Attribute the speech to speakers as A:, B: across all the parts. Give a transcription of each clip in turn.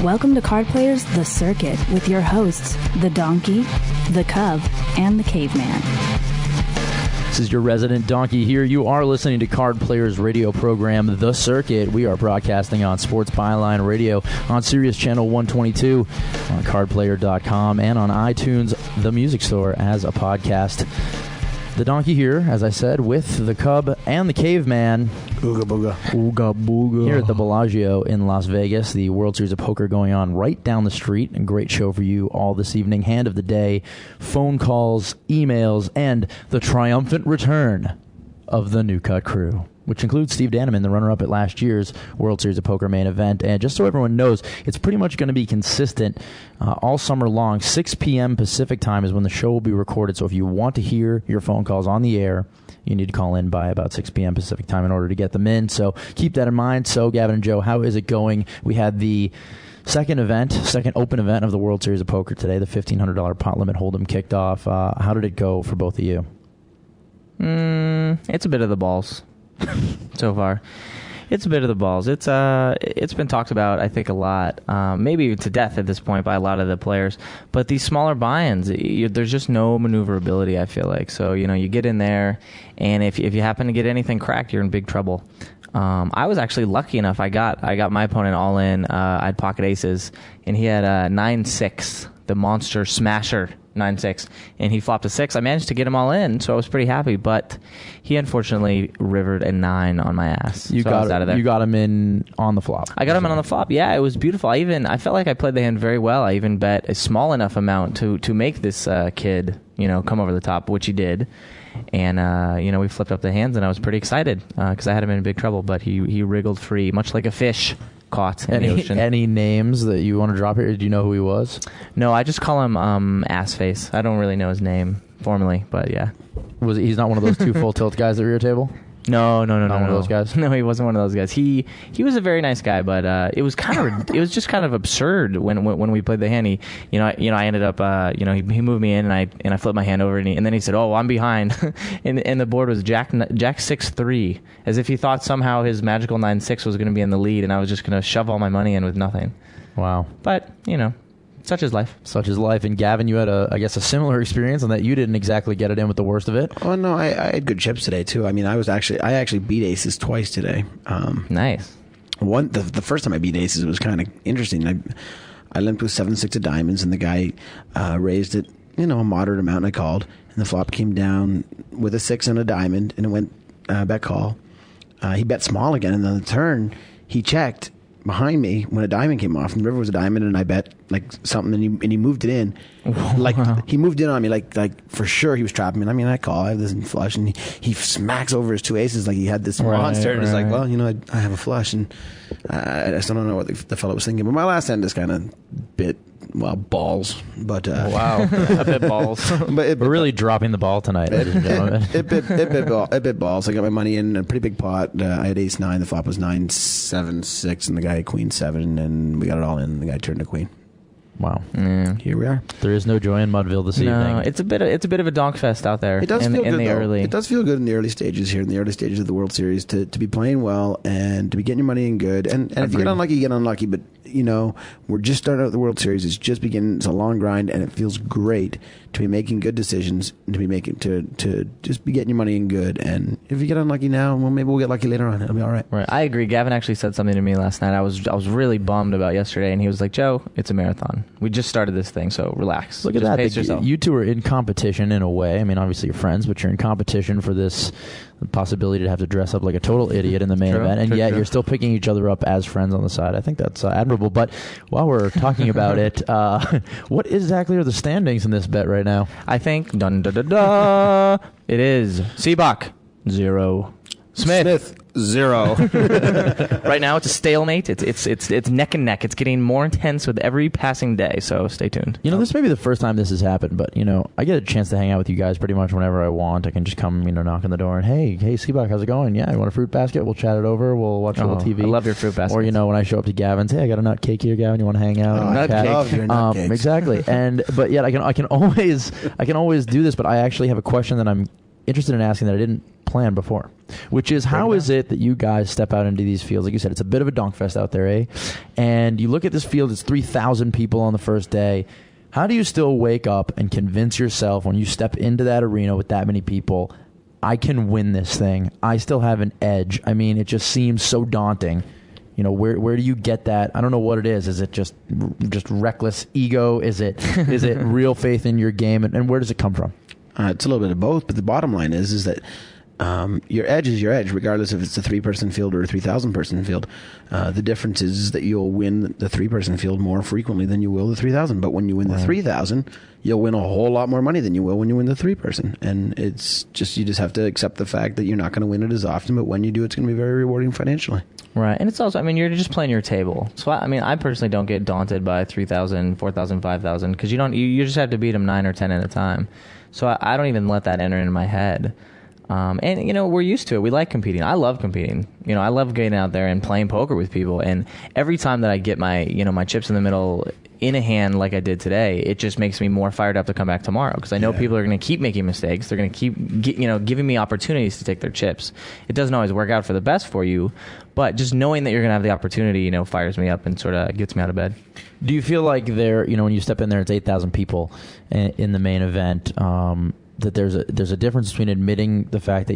A: Welcome to Card Players The Circuit with your hosts, the Donkey, the Cub, and the Caveman.
B: This is your resident donkey here. You are listening to Card Players radio program, The Circuit. We are broadcasting on Sports Byline Radio on Sirius Channel 122, on cardplayer.com, and on iTunes, the music store, as a podcast. The donkey here, as I said, with the Cub and the Caveman.
C: Ooga booga.
B: Ooga booga. Here at the Bellagio in Las Vegas, the World Series of Poker going on right down the street. A great show for you all this evening. Hand of the day, phone calls, emails, and the triumphant return of the New Cut crew, which includes Steve Dannenmann, the runner-up at last year's World Series of Poker main event. And just so everyone knows, it's pretty much going to be consistent all summer long. 6 p.m. Pacific time is when the show will be recorded. So if you want to hear your phone calls on the air, you need to call in by about 6 p.m. Pacific time in order to get them in. So keep that in mind. So, Gavin and Joe, how is it going? We had the second open event of the World Series of Poker today. The $1,500 pot limit hold'em kicked off. How did it go for both of you?
D: It's a bit of the balls so far. It's a bit of the balls. It's been talked about, I think, a lot, maybe to death at this point by a lot of the players. But these smaller buy-ins, there's just no maneuverability, I feel like. So, you get in there, and if you happen to get anything cracked, you're in big trouble. I was actually lucky enough. I got my opponent all in. I had pocket aces, and he had 9-6, the monster smasher. 9-6, and he flopped a 6. I managed to get him all in, so I was pretty happy, but he unfortunately rivered a 9 on my ass.
B: You got him in on the flop.
D: I got him in on the flop. Yeah, it was beautiful. I felt like I played the hand very well. I even bet a small enough amount to make this kid, come over the top, which he did. And, we flipped up the hands, and I was pretty excited because I had him in big trouble, but he wriggled free, much like a fish caught in the ocean.
B: Any names that you want to drop here? Do you know who he was?
D: No, I just call him Assface. I don't really know his name formally, but yeah.
B: He's not one of those two full tilt guys at your table?
D: No.
B: Not one of those guys?
D: No, he wasn't one of those guys. He was a very nice guy, but it was just kind of absurd when we played the hand. I ended up he moved me in, and I flipped my hand over, and then he said, "Oh, I'm behind," and the board was Jack 6-3, as if he thought somehow his magical 9-6 was going to be in the lead, and I was just going to shove all my money in with nothing.
B: Wow.
D: But such is life.
B: Such is life. And Gavin, you had a similar experience in that you didn't exactly get it in with the worst of it.
C: Oh no, I had good chips today too. I mean, I actually beat aces twice today.
D: Nice.
C: The first time I beat aces, it was kind of interesting. I limped with 7-6 of diamonds, and the guy raised it, a moderate amount, and I called, and the flop came down with a 6 and a diamond, and it went bet call. He bet small again, and then the turn he checked behind me when a diamond came off, and the river was a diamond, and I bet like something, and he moved it in.
D: Wow.
C: He moved in on me like for sure he was trapping me. I mean, I call, I have this in flush, and he smacks over his 2 aces like he had this monster, and he's like, well, I have a flush, and I still don't know what the fellow was thinking. But my last hand is kind of bit balls, but
D: wow, a bit balls.
B: But we're really dropping the ball tonight, ladies and gentlemen.
C: It bit balls. I got my money in a pretty big pot. I had ace-9. The flop was 9-7-6, and the guy had queen-7, and we got it all in. The guy turned to queen.
B: Wow.
D: Yeah.
C: Here we are.
B: There is no joy in Mudville this evening.
D: No, it's a bit of a donk fest out there.
C: It does feel good,
D: early.
C: It does feel good in the early stages here, in the early stages of the World Series, to be playing well and to be getting your money in good. And if you get unlucky, you get unlucky. But we're just starting out the World Series. It's just beginning. It's a long grind, and it feels great to be making good decisions and to be making to just be getting your money in good. And if you get unlucky now, well, maybe we'll get lucky later on. It'll be all right.
D: Right. I agree. Gavin actually said something to me last night. I was really bummed about yesterday, and he was like, "Joe, it's a marathon. We just started this thing, so relax.
B: Look at
D: just
B: that.
D: Pace yourself."
B: You two are in competition in a way. I mean, obviously you're friends, but you're in competition for this possibility to have to dress up like a total idiot in the main event, and yet you're still picking each other up as friends on the side. I think that's admirable. But while we're talking about it, what exactly are the standings in this bet right now?
D: I think it is Sebok 0, Smith 0. Right now it's a stalemate. It's neck and neck. It's getting more intense with every passing day, so stay tuned.
B: This may be the first time this has happened, but I get a chance to hang out with you guys pretty much whenever I want. I can just come, knock on the door and hey Sebok, how's it going? Yeah, you want a fruit basket? We'll chat it over. We'll watch a little TV.
D: I love your fruit basket.
B: Or when I show up to Gavin's, hey, I got a nut cake here, Gavin. You want to hang out?
C: I love your nut cakes.
B: Exactly. But yet I can always do this, but I actually have a question that I'm interested in asking that I didn't plan before, which is how is it that you guys step out into these fields? Like you said, it's a bit of a donk fest out there, eh? And you look at this field, it's 3,000 people on the first day. How do you still wake up and convince yourself when you step into that arena with that many people, I can win this thing? I still have an edge. I mean, it just seems so daunting. You know, where do you get that? I don't know what it is. Is it just reckless ego? Is it real faith in your game? And where does it come from?
C: It's a little bit of both, but the bottom line is that your edge is your edge, regardless if it's a 3-person field or a 3,000-person field. The difference is that you'll win the 3-person field more frequently than you will the 3,000. But when you win the 3,000, you'll win a whole lot more money than you will when you win the 3-person. And it's just, you just have to accept the fact that you're not going to win it as often, but when you do, it's going to be very rewarding financially.
D: Right. And it's also, I mean, you're just playing your table. So, I personally don't get daunted by 3,000, 4,000, 5,000, because you just have to beat them 9 or 10 at a time. So I don't even let that enter into my head. And, you know, we're used to it. We like competing. I love competing. You know, I love getting out there and playing poker with people. And every time that I get my chips in the middle in a hand like I did today, it just makes me more fired up to come back tomorrow, because I know people are going to keep making mistakes. They're going to keep giving me opportunities to take their chips. It doesn't always work out for the best for you, but just knowing that you're going to have the opportunity, fires me up and sort of gets me out of bed.
B: Do you feel like when you step in there, it's 8,000 people in the main event, that there's a difference between admitting the fact that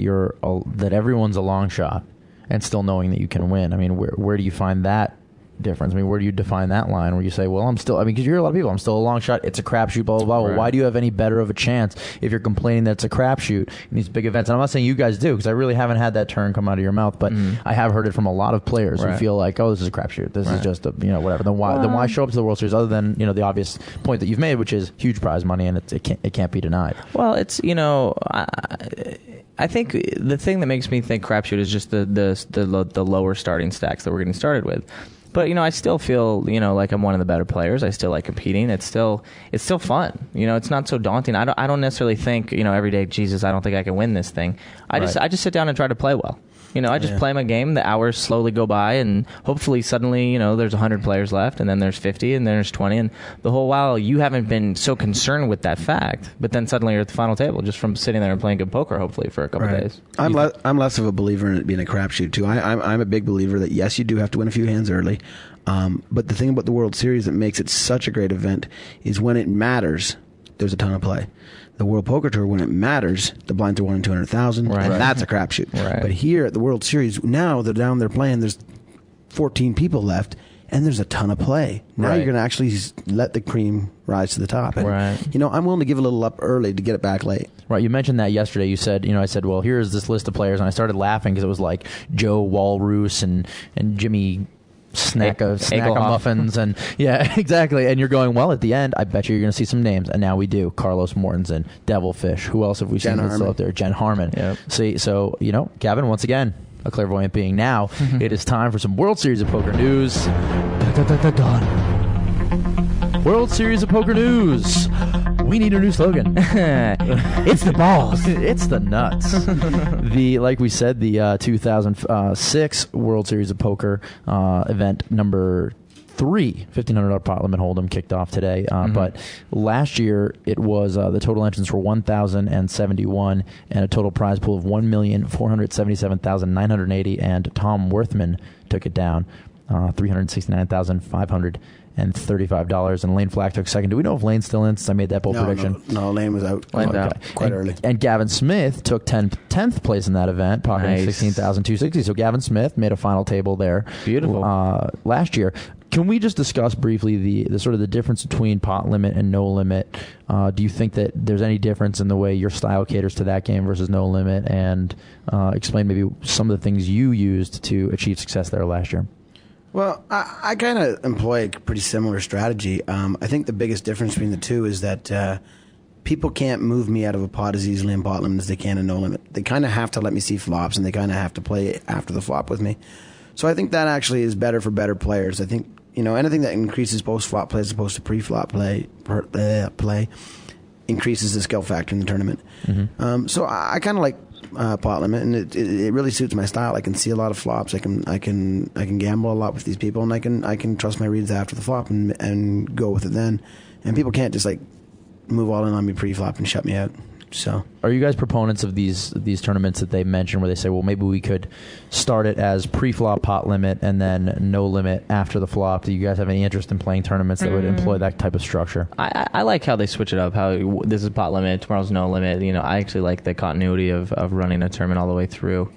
B: that everyone's a long shot and still knowing that you can win? I mean, where do you find that difference? I mean, where do you define that line where you say, well, because you hear a lot of people, I'm still a long shot, it's a crapshoot, blah, blah, blah. Well, why do you have any better of a chance if you're complaining that it's a crapshoot in these big events? And I'm not saying you guys do, because I really haven't had that term come out of your mouth, but I have heard it from a lot of players who feel like, oh, this is a crapshoot. This is just whatever. Then why show up to the World Series other than, the obvious point that you've made, which is huge prize money, and it can't be denied.
D: Well, it's, I think the thing that makes me think crapshoot is just the lower starting stacks that we're getting started with. But, I still feel, like I'm one of the better players. I still like competing. It's still fun. It's not so daunting. I don't necessarily think, every day, Jesus, I don't think I can win this thing. I just sit down and try to play well. I just play my game. The hours slowly go by, and hopefully suddenly, there's 100 players left, and then there's 50, and then there's 20. And the whole while, you haven't been so concerned with that fact. But then suddenly you're at the final table just from sitting there and playing good poker, hopefully, for a couple of days.
C: I'm less of a believer in it being a crapshoot, too. I'm a big believer that, yes, you do have to win a few hands early. But the thing about the World Series that makes it such a great event is when it matters, there's a ton of play. The World Poker Tour, when it matters, the blinds are 1 in 200,000, and that's a crapshoot.
D: Right.
C: But here at the World Series, now they're down there playing, there's 14 people left, and there's a ton of play. Now you're going to actually let the cream rise to the top. And, I'm willing to give a little up early to get it back late.
B: Right. You mentioned that yesterday. You said, I said, well, here's this list of players, and I started laughing because it was like Joe Walrus and Jimmy snack of muffins, and exactly. And you're going, well, at the end, I bet you're going to see some names, and now we do. Carlos Mortensen, Devilfish. Who else have we seen that's still up there? Jen Harmon. Yep. See, so Gavin, once again, a clairvoyant being. Now it is time for some World Series of Poker news. World Series of Poker news. We need a new slogan.
D: It's the balls.
B: It's the nuts. Like we said, the 2006 World Series of Poker event number 3, $1,500 pot limit hold'em kicked off today. But last year it was the total entrants were 1,071 and a total prize pool of 1,477,980. And Tom Worthman took it down, $369,535. And Lane Flack took second. Do we know if Lane's still in since I made that bold prediction?
C: No, Lane was out. Quite early.
B: And Gavin Smith took 10th place in that event, pocketing $16,260. So Gavin Smith made a final table there.
D: Beautiful.
B: Last year. Can we just discuss briefly the sort of the difference between pot limit and no limit? Do you think that there's any difference in the way your style caters to that game versus no limit? And explain maybe some of the things you used to achieve success there last year.
C: Well, I kind of employ a pretty similar strategy. I think the biggest difference between the two is that people can't move me out of a pot as easily in pot limit as they can in no limit. They kind of have to let me see flops, and they kind of have to play after the flop with me. So I think that actually is better for better players. I think anything that increases post-flop play as opposed to pre-flop play increases the skill factor in the tournament. So I kind of like pot limit, and it really suits my style. I can see a lot of flops. I can gamble a lot with these people, and I can trust my reads after the flop and go with it then. And people can't just like move all in on me pre-flop and shut me out. So,
B: are you guys proponents of these tournaments that they mentioned where they say, well, maybe we could start it as pre-flop pot limit and then no limit after the flop? Do you guys have any interest in playing tournaments that would employ that type of structure?
D: I like how they switch it up. How this is pot limit, tomorrow's no limit. I actually like the continuity of running a tournament all the way through.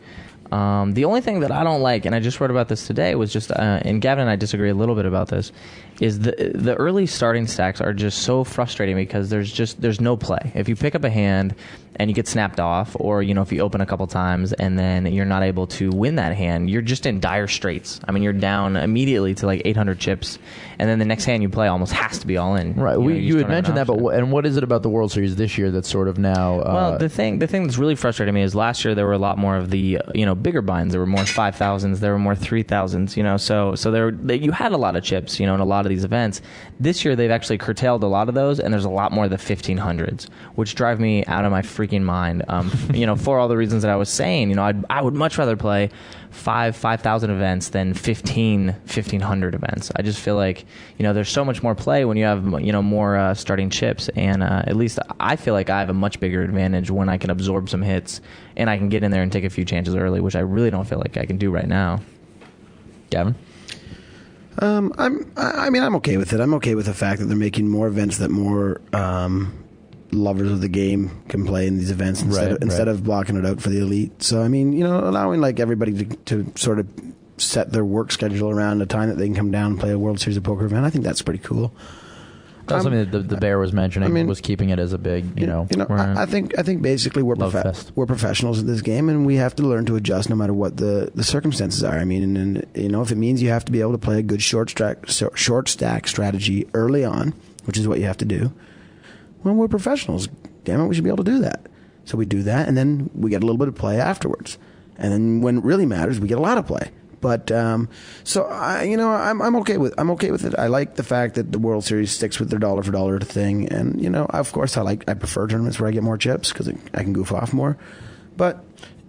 D: The only thing that I don't like, and I just wrote about this today, was just, and Gavin and I disagree a little bit about this, is the early starting stacks are just so frustrating because there's no play. If you pick up a hand and you get snapped off, or if you open a couple times and then you're not able to win that hand, you're just in dire straits. I mean, you're down immediately to like 800 chips, and then the next hand you play almost has to be all in.
B: Right. You had mentioned that, but what is it about the World Series this year that's sort of now?
D: Well, the thing that's really frustrating me is last year there were a lot more of the bigger binds. There were more 5,000s. There were more 3,000s. So you had a lot of chips. In a lot of these events. This year they've actually curtailed a lot of those, and there's a lot more of the 1,500s, which drive me out of my freaking mind. For all the reasons that I was saying, I would much rather play 5,000 events than 1,500 events. I just feel like there's so much more play when you have more starting chips, and at least I feel like I have a much bigger advantage when I can absorb some hits and I can get in there and take a few chances early, which I really don't feel like I can do right now.
B: Gavin?
C: I'm okay with it. I'm okay with the fact that they're making more events that more lovers of the game can play in these events instead of blocking it out for the elite. So allowing like everybody to sort of set their work schedule around a time that they can come down and play a World Series of Poker event. I think that's pretty cool.
B: That's something that the Bear was mentioning, was keeping it as a big,
C: I think basically we're professionals at this game, and we have to learn to adjust no matter what the circumstances are. I mean, and if it means you have to be able to play a good short stack strategy early on, which is what you have to do. Well, we're professionals. Damn it, we should be able to do that. So we do that, and then we get a little bit of play afterwards. And then when it really matters, we get a lot of play. But I'm okay with it. I like the fact that the World Series sticks with their dollar for dollar thing, and of course I prefer tournaments where I get more chips because I can goof off more. But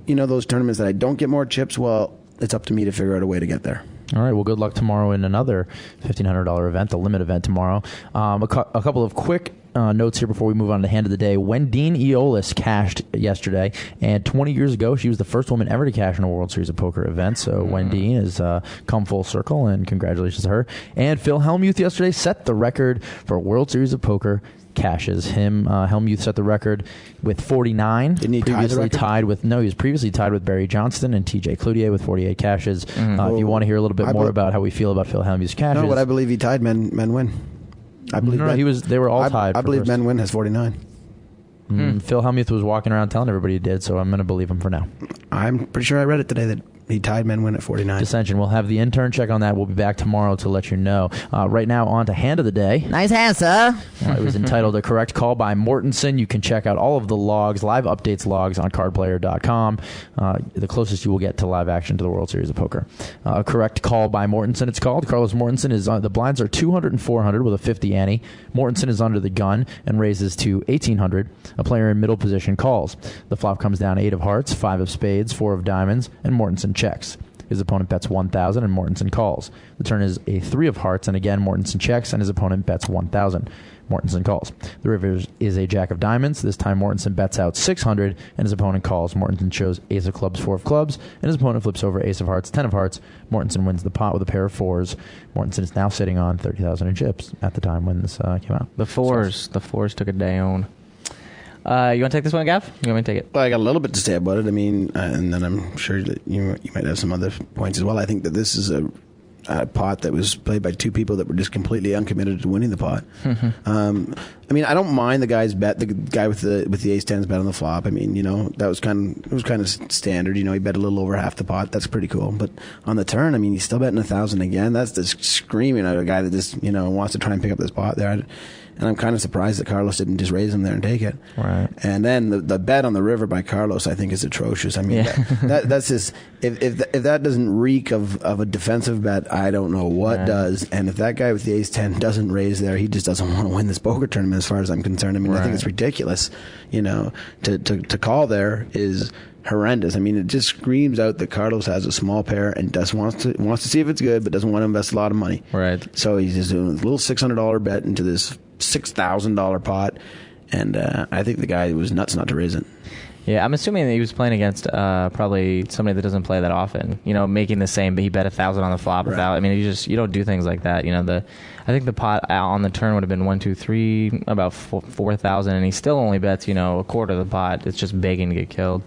C: those tournaments that I don't get more chips, well, it's up to me to figure out a way to get there.
B: All right. Well, good luck tomorrow in another $1,500 event, the limit event tomorrow. A couple of quick notes here before we move on to hand of the day. Wendine Eolis cashed yesterday, and 20 years ago, she was the first woman ever to cash in a World Series of Poker event. So Wendine has come full circle, and congratulations to her. And Phil Hellmuth yesterday set the record for World Series of Poker cashes. Hellmuth set the record with 49.
C: Didn't he
B: previously tied with? No, he was previously tied with Barry Johnston and TJ Cloutier with 48 cashes. If you want to hear a little bit more about how we feel about Phil Hellmuth's cashes,
C: no, but I believe he tied men win. I believe
B: they were all tied.
C: I believe men win has 49.
B: Phil Hellmuth was walking around telling everybody he did, so I'm going to believe him for now.
C: I'm pretty sure I read it today that he tied men win at 49.
B: Dissension. We'll have the intern check on that. We'll be back tomorrow to let you know. Right now, on to Hand of the Day.
E: Nice hand, sir.
B: It was entitled A Correct Call by Mortensen. You can check out all of the logs, live updates logs on cardplayer.com. The closest you will get to live action to the World Series of Poker. A Correct Call by Mortensen, it's called. Carlos Mortensen is the blinds are 200 and 400 with a 50 ante. Mortensen is under the gun and raises to 1,800. A player in middle position calls. The flop comes down 8 of hearts, 5 of spades, 4 of diamonds, and Mortensen checks. His opponent bets 1,000 and Mortensen calls. The turn is a 3 of hearts, and again Mortensen checks, and his opponent bets 1,000. Mortensen calls. The river is a jack of diamonds. This time Mortensen bets out 600, and his opponent calls. Mortensen shows ace of clubs, 4 of clubs, and his opponent flips over ace of hearts, 10 of hearts. Mortensen wins the pot with a pair of 4s. Mortensen is now sitting on 30,000 in chips at the time when this came out.
D: The fours took a day on. You want to take this one, Gav? You want me to take it?
C: Well, I got a little bit to say about it. I mean, and then I'm sure that you might have some other points as well. I think that this is a pot that was played by two people that were just completely uncommitted to winning the pot. I mean, I don't mind the guy's bet. The guy with the ace tens bet on the flop. I mean, that was kind of standard. He bet a little over half the pot. That's pretty cool. But on the turn, I mean, he's still betting 1,000 again. That's just screaming at a guy that just wants to try and pick up this pot there. And I'm kind of surprised that Carlos didn't just raise him there and take it.
B: Right.
C: And then the bet on the river by Carlos, I think, is atrocious. I mean, that's just if that doesn't reek of a defensive bet, I don't know what does. And if that guy with the ace 10 doesn't raise there, he just doesn't want to win this poker tournament, as far as I'm concerned. I mean, I think it's ridiculous. To call there is horrendous. I mean, it just screams out that Carlos has a small pair and just wants to see if it's good, but doesn't want to invest a lot of money.
D: Right.
C: So he's just doing a little $600 bet into this $6,000 pot, And I think the guy was nuts not to raise it.
D: Yeah, I'm assuming that he was playing against probably somebody that doesn't play that often. Making the same, but he bet 1,000 on the flop without. I mean, you don't do things like that. I think the pot on the turn would have been 1, 2, 3, about 4,000, and he still only bets a quarter of the pot. It's just begging to get killed.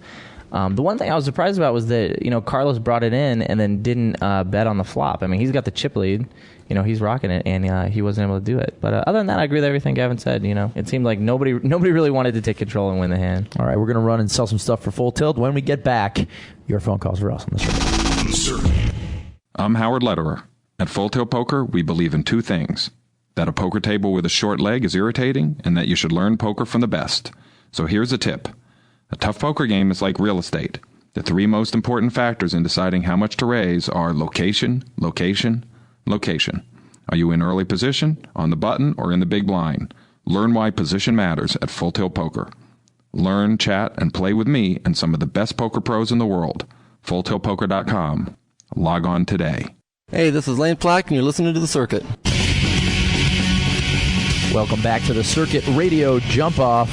D: The one thing I was surprised about was that Carlos brought it in and then didn't bet on the flop. I mean, he's got the chip lead. He's rocking it, and he wasn't able to do it. But other than that, I agree with everything Gavin said. It seemed like nobody really wanted to take control and win the hand.
B: All right, we're going to run and sell some stuff for Full Tilt. When we get back, your phone calls for us on the circuit.
E: I'm Howard Lederer. At Full Tilt Poker, we believe in two things: that a poker table with a short leg is irritating, and that you should learn poker from the best. So here's a tip. A tough poker game is like real estate. The three most important factors in deciding how much to raise are location, location, location. Are you in early position, on the button, or in the big blind? Learn why position matters at Full Tilt Poker. Learn, chat, and play with me and some of the best poker pros in the world. FullTiltPoker.com. Log on today.
F: Hey, this is Lane Plack, and you're listening to The Circuit.
B: Welcome back to the Circuit Radio Jump Off.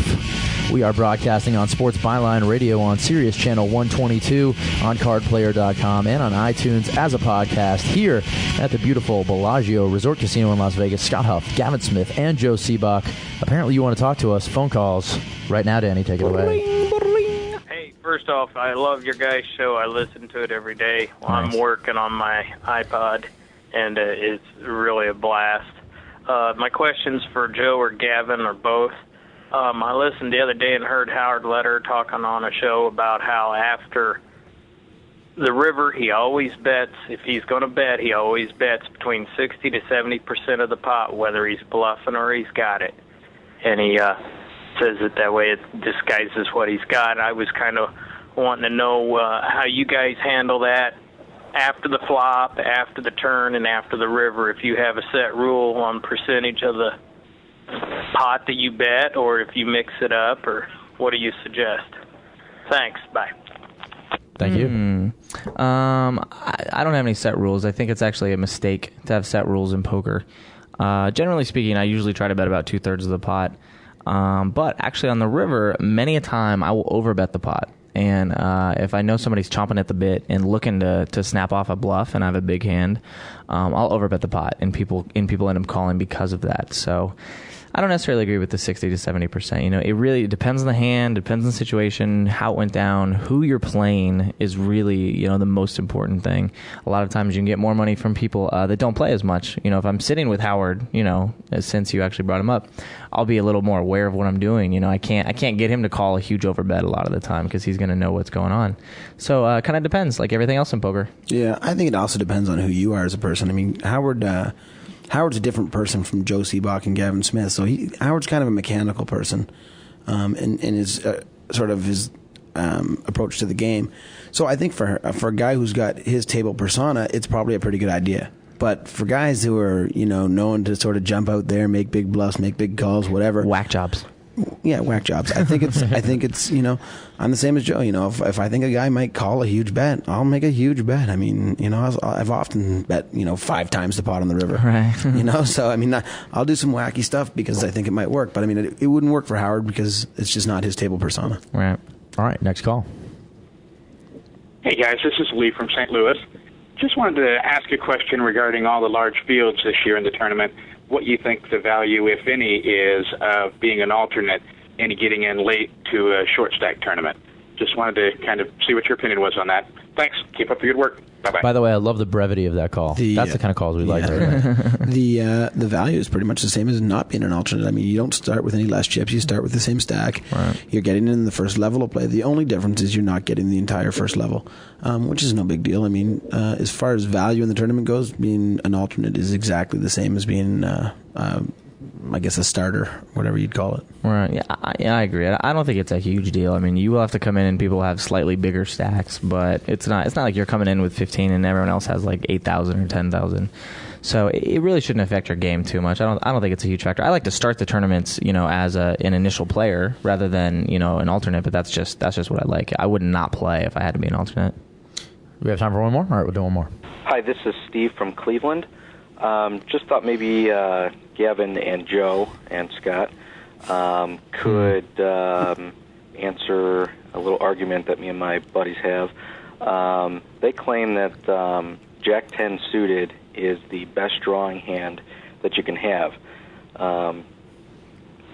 B: We are broadcasting on Sports Byline Radio on Sirius Channel 122, on cardplayer.com, and on iTunes as a podcast here at the beautiful Bellagio Resort Casino in Las Vegas. Scott Huff, Gavin Smith, and Joe Sebok. Apparently you want to talk to us. Phone calls right now, Danny. Take it away.
G: Hey, first off, I love your guys' show. I listen to it every day while I'm working on my iPod, and it's really a blast. My questions for Joe or Gavin or both. I listened the other day and heard Howard Lederer talking on a show about how after the river, he always bets. If he's going to bet, he always bets between 60 to 70% of the pot, whether he's bluffing or he's got it. And he says it that way. It disguises what he's got. I was kind of wanting to know how you guys handle that after the flop, after the turn, and after the river. If you have a set rule on percentage of the pot that you bet, or if you mix it up, or what do you suggest? Thanks. Bye.
B: Thank you.
D: I don't have any set rules. I think it's actually a mistake to have set rules in poker. Generally speaking, I usually try to bet about 2/3 of the pot. But actually on the river, many a time I will overbet the pot. And if I know somebody's chomping at the bit and looking to snap off a bluff and I have a big hand, I'll overbet the pot, and people end up calling because of that. So I don't necessarily agree with the 60 to 70%. It really depends on the hand, depends on the situation, how it went down, who you're playing is really, the most important thing. A lot of times you can get more money from people that don't play as much. If I'm sitting with Howard, since you actually brought him up, I'll be a little more aware of what I'm doing. I can't get him to call a huge overbet a lot of the time because he's going to know what's going on. So kind of depends, like everything else in poker.
C: Yeah, I think it also depends on who you are as a person. I mean, Howard's a different person from Joe Sebok and Gavin Smith. So Howard's kind of a mechanical person in his sort of his approach to the game. So I think for a guy who's got his table persona, it's probably a pretty good idea. But for guys who are, known to sort of jump out there, make big bluffs, make big calls, whatever.
D: Whack jobs.
C: Yeah, whack jobs. I think it's I'm the same as Joe. If I think a guy might call a huge bet, I'll make a huge bet. I mean, I've often bet 5 times the pot on the river.
D: Right.
C: So I mean, I'll do some wacky stuff because I think it might work. But I mean, it wouldn't work for Howard because it's just not his table persona.
D: Right.
B: All right, next call.
H: Hey guys, this is Lee from St. Louis. Just wanted to ask a question regarding all the large fields this year in the tournament. What you think the value, if any, is of being an alternate and getting in late to a short stack tournament. Just wanted to kind of see what your opinion was on that. Thanks. Keep up the good work. Bye-bye.
B: By the way, I love the brevity of that call. That's the kind of calls we like.
C: The value is pretty much the same as not being an alternate. I mean, you don't start with any less chips. You start with the same stack.
B: Right.
C: You're getting in the first level of play. The only difference is you're not getting the entire first level, which is no big deal. I mean, as far as value in the tournament goes, being an alternate is exactly the same as being I guess a starter, whatever you'd call it.
D: Right. Yeah, I agree. I don't think it's a huge deal. I mean, you will have to come in and people have slightly bigger stacks, but it's not like you're coming in with 15 and everyone else has like 8,000 or 10,000. So it really shouldn't affect your game too much. I don't think it's a huge factor. I like to start the tournaments, as an initial player rather than, an alternate, but that's just what I like. I would not play if I had to be an alternate.
B: We have time for one more? All right, we'll do one more.
I: Hi, this is Steve from Cleveland. Just thought maybe Gavin and Joe and Scott, could answer a little argument that me and my buddies have. They claim that Jack 10 suited is the best drawing hand that you can have.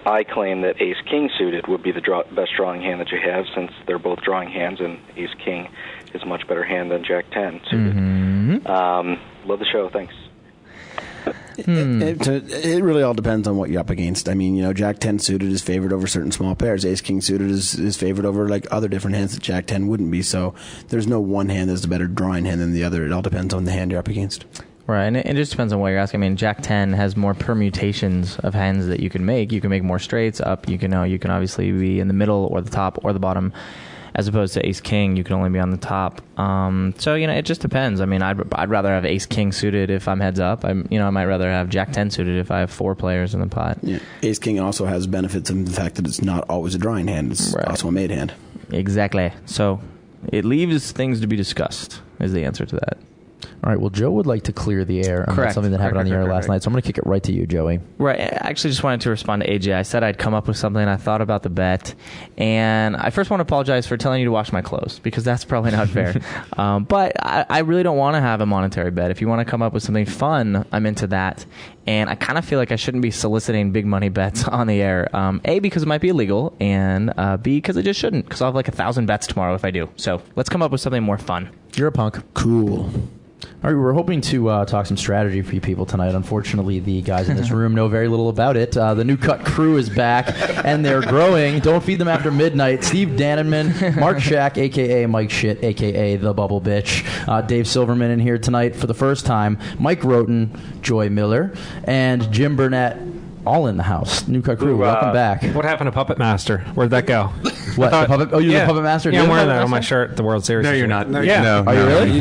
I: I claim that Ace King suited would be the best drawing hand that you have, since they're both drawing hands, and Ace King is a much better hand than Jack 10 suited. Love the show. Thanks.
C: It really all depends on what you're up against. I mean, Jack 10 suited is favored over certain small pairs. Ace King suited is favored over like other different hands that Jack 10 wouldn't be. So there's no one hand that's a better drawing hand than the other. It all depends on the hand you're up against.
D: Right, and it just depends on what you're asking. I mean, Jack 10 has more permutations of hands that you can make. You can make more straights up. You can obviously be in the middle or the top or the bottom, as opposed to Ace King. You can only be on the top. So it just depends. I mean, I'd rather have Ace King suited if I'm heads up. I might rather have Jack 10 suited if I have 4 players in the pot.
C: Yeah. Ace King also has benefits of the fact that it's not always a drawing hand. It's also a made hand.
D: Exactly. So it leaves things to be discussed. Is the answer to that.
B: All right, well, Joe would like to clear the air on something that happened on the air last night, so I'm going to kick it right to you, Joey.
D: Right. I actually just wanted to respond to AJ. I said I'd come up with something. I thought about the bet, and I first want to apologize for telling you to wash my clothes, because that's probably not fair. But I really don't want to have a monetary bet. If you want to come up with something fun, I'm into that. And I kind of feel like I shouldn't be soliciting big money bets on the air. A, because it might be illegal, and B, because I just shouldn't, because I'll have like 1,000 bets tomorrow if I do. So let's come up with something more fun.
B: You're a punk.
C: Cool.
B: All right, we're hoping to talk some strategy for you people tonight. Unfortunately, the guys in this room know very little about it. The New Cut crew is back, and they're growing. Don't feed them after midnight. Steve Dannenmann, Mark Shack, a.k.a. Mike Shit, a.k.a. The Bubble Bitch. Dave Silverman in here tonight for the first time. Mike Roten, Joy Miller, and Jim Burnett, all in the house. New Cut crew, welcome back.
J: What happened to Puppet Master? Where'd that go?
B: What? The puppet? Oh, you're the Puppet Master?
J: Yeah, I'm wearing that on my shirt at the World Series.
F: No, you're not. No,
J: yeah.
B: Are you really?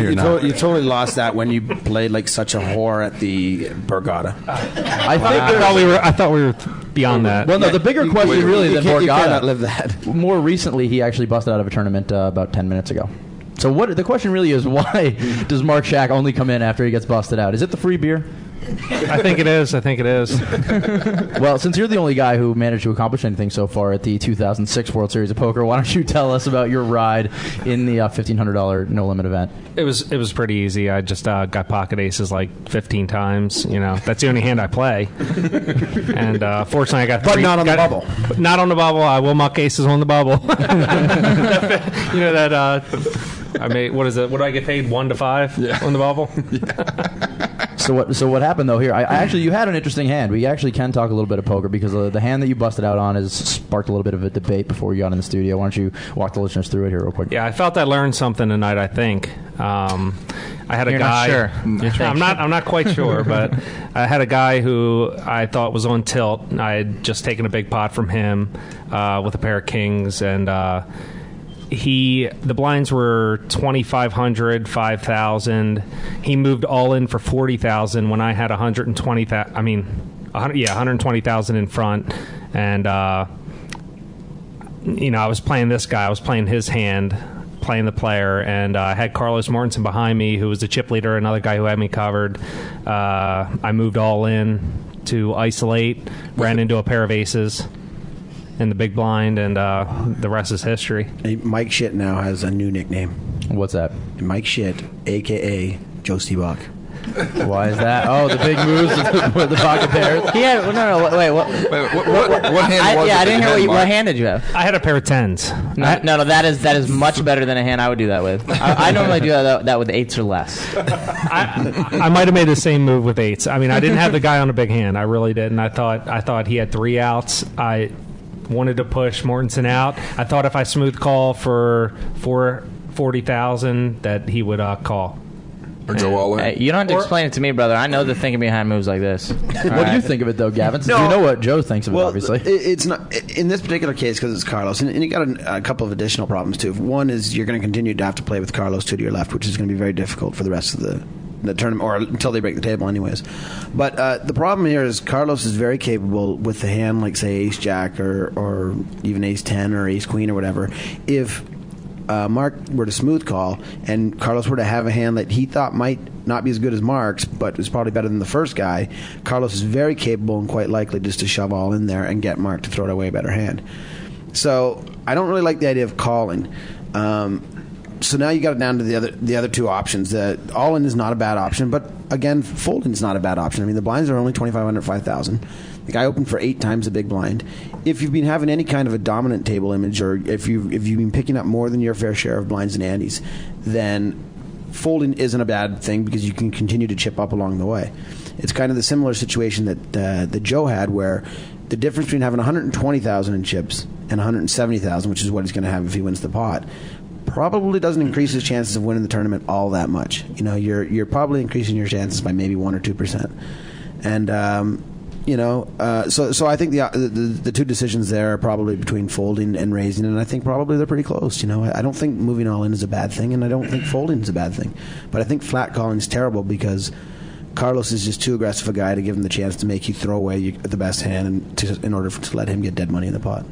C: You totally lost that when you played like such a whore at the Borgata.
J: I thought we were beyond that.
B: Well, no, the bigger question really than Borgata.
C: You cannot live that.
B: More recently, he actually busted out of a tournament about 10 minutes ago. So the question really is, why does Mark Shack only come in after he gets busted out? Is it the free beer?
J: I think it is.
B: Well, since you're the only guy who managed to accomplish anything so far at the 2006 World Series of Poker, why don't you tell us about your ride in the $1,500 no-limit event?
J: It was pretty easy. I just got pocket aces like 15 times. That's the only hand I play. And fortunately, I got
C: but not on the bubble.
J: Not on the bubble. I will muck aces on the bubble. I made, what is it? What do I get paid? 1 to 5 on the bubble?
B: So what happened though here? I actually, you had an interesting hand. We actually can talk a little bit of poker, because the hand that you busted out on has sparked a little bit of a debate before you got in the studio. Why don't you walk the listeners through it here real quick?
J: Yeah, I felt I learned something tonight. I think I had a guy.
D: Not sure.
J: I'm not quite sure, but I had a guy who I thought was on tilt. I had just taken a big pot from him with a pair of kings, and the blinds were 2,500, 5,000. He moved all in for 40,000 when I had 120,000. 120,000 in front, and I was playing this guy. I was playing his hand, playing the player, and I had Carlos Mortensen behind me, who was the chip leader, another guy who had me covered. I moved all in to isolate, ran into a pair of aces in the big blind, and the rest is history.
C: Hey, Mike Shit now has a new nickname.
B: What's that?
C: Mike Shit, a.k.a. Joe Sebok.
B: Why is that? Oh, the big moves with the pocket pairs.
D: Yeah, wait. What hand was it? I didn't hear what hand did you have?
J: I had a pair of 10s.
D: No, that is much better than a hand I would do that with. I normally do that with 8s or less.
J: I might have made the same move with 8s. I mean, I didn't have the guy on a big hand. I really didn't. I thought he had 3 outs. I wanted to push Mortensen out. I thought if I smooth call for 40,000 that he would call.
F: Or go all in.
D: Hey, you don't have to explain it to me, brother. I know the thinking behind moves like this.
B: What do you think of it, though, Gavin? Since you know what Joe thinks of it, obviously.
C: It's not in this particular case because it's Carlos, and you got a couple of additional problems too. One is you're going to continue to have to play with Carlos 2 to your left, which is going to be very difficult for the rest of the tournament, or until they break the table anyways. But the problem here is Carlos is very capable with the hand like, say, Ace Jack or even Ace 10 or Ace Queen or whatever. If Mark were to smooth call and Carlos were to have a hand that he thought might not be as good as Mark's, but is probably better than the first guy, Carlos is very capable and quite likely just to shove all in there and get Mark to throw it away a better hand. So I don't really like the idea of calling. So now you got it down to the other two options. All in is not a bad option, but again, folding is not a bad option. I mean, the blinds are only 2,500, 5,000. The guy opened for 8 times the big blind. If you've been having any kind of a dominant table image, or if you've been picking up more than your fair share of blinds and antes, then folding isn't a bad thing because you can continue to chip up along the way. It's kind of the similar situation that Joe had, where the difference between having 120,000 in chips and 170,000, which is what he's going to have if he wins the pot, probably doesn't increase his chances of winning the tournament all that much. You know, you're probably increasing your chances by maybe 1 or 2%, and so I think the two decisions there are probably between folding and raising, and I think probably they're pretty close. You know, I don't think moving all in is a bad thing, and I don't think folding is a bad thing, but I think flat calling is terrible because Carlos is just too aggressive a guy to give him the chance to make you throw away the best hand in order to let him get dead money in the pot.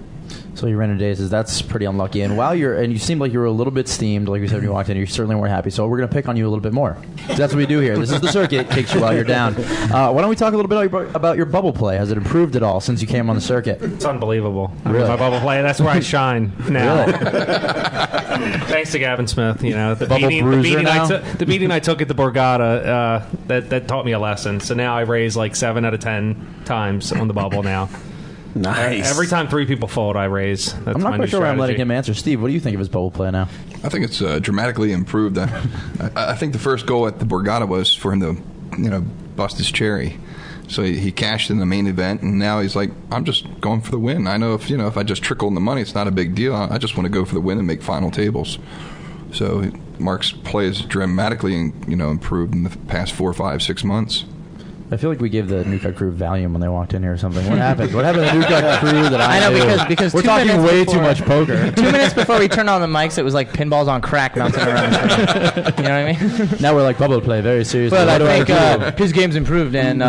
B: So you ran into days. That's pretty unlucky. And you seemed like you were a little bit steamed, like we said when you walked in. You certainly weren't happy. So we're going to pick on you a little bit more. So that's what we do here. This is the circuit. Kicks you while you're down. Why don't we talk a little bit about your bubble play? Has it improved at all since you came on the circuit?
J: It's unbelievable.
B: Really?
J: My bubble play, that's where I shine now.
B: Really?
J: Thanks to Gavin Smith. You know, the
B: Bubble
J: beating I took at the Borgata, that taught me a lesson. So now I raise like 7 out of 10 times on the bubble now.
C: Nice.
J: Every time 3 people fold, I raise. That's
B: I'm not
J: my
B: quite
J: new
B: sure where I'm
J: strategy.
B: letting him answer. Steve, what do you think of his bubble play now?
K: I think it's dramatically improved. I think the first goal at the Borgata was for him to, bust his cherry. So he cashed in the main event, and now he's like, I'm just going for the win. I know if I just trickle in the money, it's not a big deal. I just want to go for the win and make final tables. So Mark's play has dramatically, improved in the past 4, 5, 6 months.
B: I feel like we gave the New Cut crew Valium when they walked in here or something. What happened? What happened to the New Cut crew that I
D: know because
B: we're talking way too much poker.
D: 2 minutes before we turned on the mics, it was like pinballs on crack bouncing around. You know what I mean?
B: Now we're like bubble play very seriously.
D: Well, I think his game's improved, and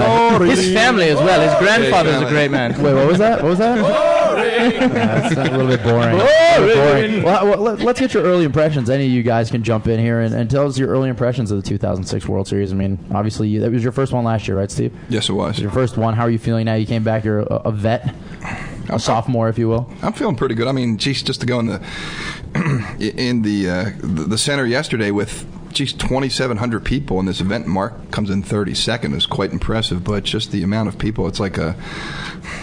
D: his family as well. His grandfather's a great man.
B: Wait, what was that? That's a little bit boring. Well, let's get your early impressions. Any of you guys can jump in here and tell us your early impressions of the 2006 World Series. I mean, obviously, that was your first one last year, right, Steve?
K: Yes, it was.
B: Your first one. How are you feeling now? You came back. You're a vet, a sophomore, if you will.
K: I'm feeling pretty good. I mean, geez, just to go in the center yesterday with 2,700 people in this event. Mark comes in 32nd is quite impressive. But just the amount of people, it's like